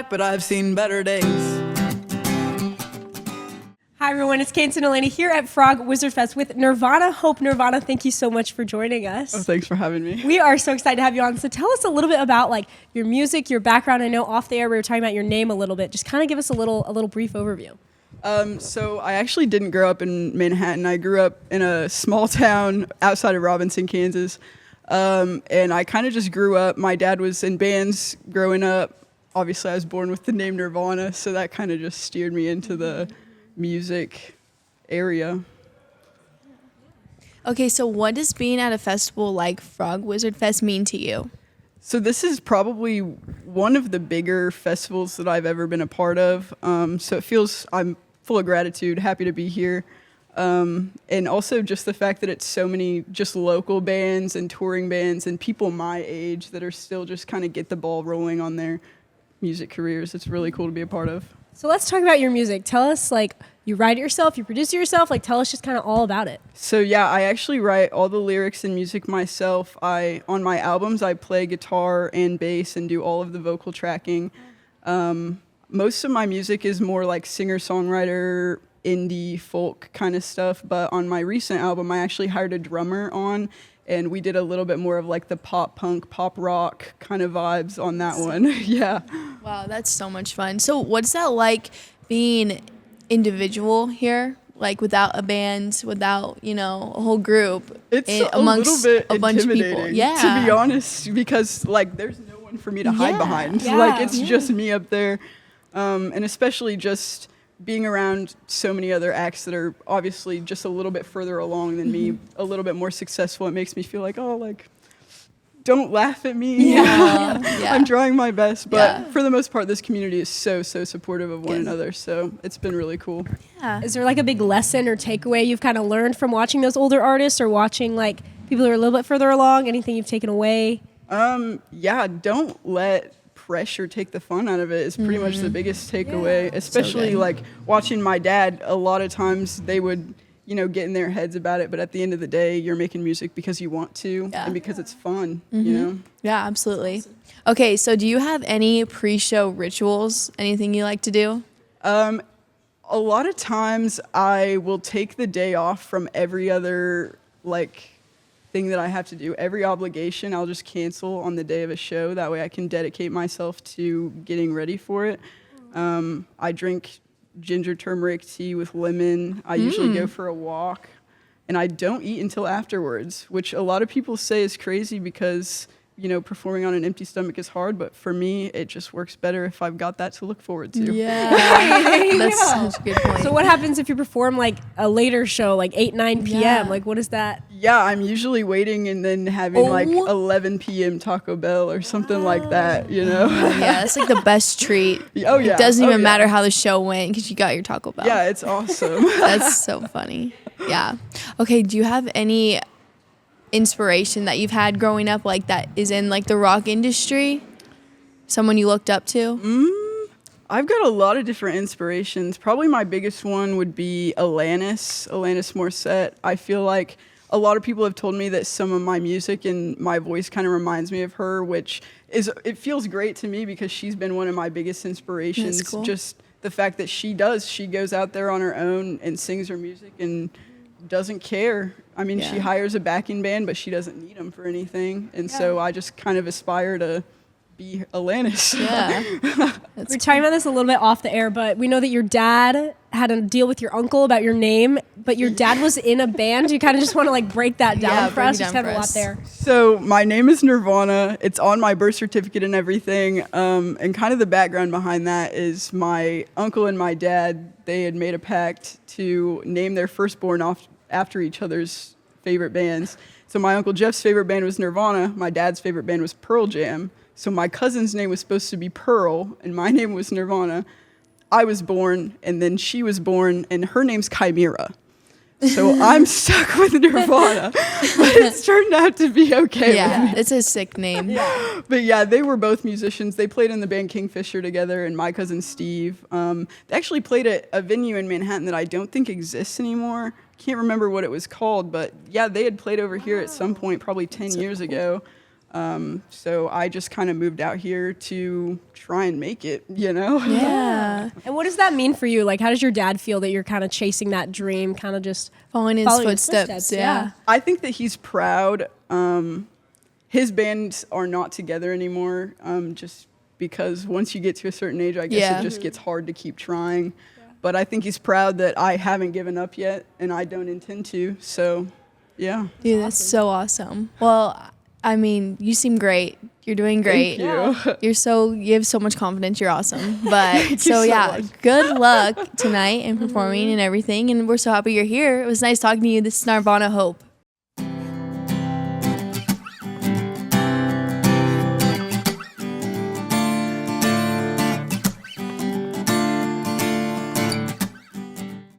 back, but I've seen better days. Hi everyone, it's Cadence Delaney here at Frog Wizard Fest with Nirvana Hope. Nirvana, thank you so much for joining us. Oh, thanks for having me. We are so excited to have you on. So tell us a little bit about like your music, your background. I know off the air we were talking about your name a little bit. Just kind of give us a little brief overview. So I actually didn't grow up in Manhattan. I grew up in a small town outside of Robinson, Kansas. And I kind of just grew up. My dad was in bands growing up. Obviously, I was born with the name Nirvana, so that kind of just steered me into the music area. Okay, so what does being at a festival like Frog Wizard Fest mean to you? So this is probably one of the bigger festivals that I've ever been a part of. So it feels, I'm full of gratitude, happy to be here. And also just the fact that it's so many just local bands and touring bands and people my age that are still just kind of get the ball rolling on their music careers. It's really cool to be a part of. So let's talk about your music. Tell us, like, you write it yourself, you produce it yourself, like, tell us just kind of all about it. So yeah, I actually write all the lyrics and music myself. On my albums, I play guitar and bass and do all of the vocal tracking. Most of my music is more like singer-songwriter, indie folk kind of stuff, but on my recent album, I actually hired a drummer on, and we did a little bit more of like the pop punk, pop rock kind of vibes on that one. Yeah. Wow, that's so much fun. So what's that like being individual here? Like without a band, without, a whole group. It's a little bit intimidating, yeah, to be honest, because like there's no one for me to hide behind. Yeah. Like it's just me up there. And especially just being around so many other acts that are obviously just a little bit further along than me, a little bit more successful, it makes me feel like, oh, like, don't laugh at me. Yeah. Yeah. I'm trying my best. But Yeah. for the most part, this community is so supportive of one another. So it's been really cool. Yeah. Is there like a big lesson or takeaway you've kind of learned from watching those older artists or watching like people who are a little bit further along? Anything you've taken away? Yeah, don't let pressure take the fun out of it is pretty much the biggest takeaway, especially like watching my dad. A lot of times they would get in their heads about it, but at the end of the day you're making music because you want to and because it's fun. Yeah, absolutely. Okay, so do you have any pre-show rituals, anything you like to do? A lot of times I will take the day off from every other thing that I have to do. Every obligation I'll just cancel on the day of a show. That way I can dedicate myself to getting ready for it. I drink ginger turmeric tea with lemon. I usually go for a walk. And I don't eat until afterwards, which a lot of people say is crazy because performing on an empty stomach is hard, but for me, it just works better if I've got that to look forward to. Yeah. That's such a good point. So what happens if you perform like a later show, like 8, 9 p.m.? Yeah. Like what is that? Yeah, I'm usually waiting and then having like 11 p.m. Taco Bell or something like that, Yeah, it's like the best treat. Oh, yeah. It doesn't even matter how the show went because you got your Taco Bell. Yeah, it's awesome. That's so funny. Yeah. Okay, do you have any inspiration that you've had growing up like that is in like the rock industry? Someone you looked up to? I've got a lot of different inspirations. Probably my biggest one would be Alanis Morissette. I feel like a lot of people have told me that some of my music and my voice kind of reminds me of her, which it feels great to me because she's been one of my biggest inspirations. That's cool. Just the fact that she goes out there on her own and sings her music and doesn't care. I mean, she hires a backing band, but she doesn't need them for anything. And so I just kind of aspire to be Alanis. Yeah. We're talking about this a little bit off the air, but we know that your dad had a deal with your uncle about your name, but your dad was in a band. You kind of just want to like break that down for us. Just have a lot there. So my name is Nirvana. It's on my birth certificate and everything. And kind of the background behind that is my uncle and my dad, they had made a pact to name their firstborn after each other's favorite bands. So my Uncle Jeff's favorite band was Nirvana. My dad's favorite band was Pearl Jam. So my cousin's name was supposed to be Pearl, and my name was Nirvana. I was born, and then she was born, and her name's Chimera. So I'm stuck with Nirvana, but it's turned out to be okay with me. It's a sick name. But yeah, they were both musicians. They played in the band Kingfisher together, and my cousin Steve. They actually played at a venue in Manhattan that I don't think exists anymore. Can't remember what it was called, but yeah, they had played over here at some point, probably 10 years ago. So I just kind of moved out here to try and make it, you know? Yeah. And what does that mean for you? Like, how does your dad feel that you're kind of chasing that dream, kind of just Following his footsteps. Yeah. I think that he's proud. His bands are not together anymore, just because once you get to a certain age, I guess it just gets hard to keep trying. But I think he's proud that I haven't given up yet, and I don't intend to. So, yeah. Dude, that's so awesome. Well, I mean, you seem great. You're doing great. Thank you. You have so much confidence. You're awesome. But so much. good luck tonight in performing and everything. And we're so happy you're here. It was nice talking to you. This is Nirvana Hope.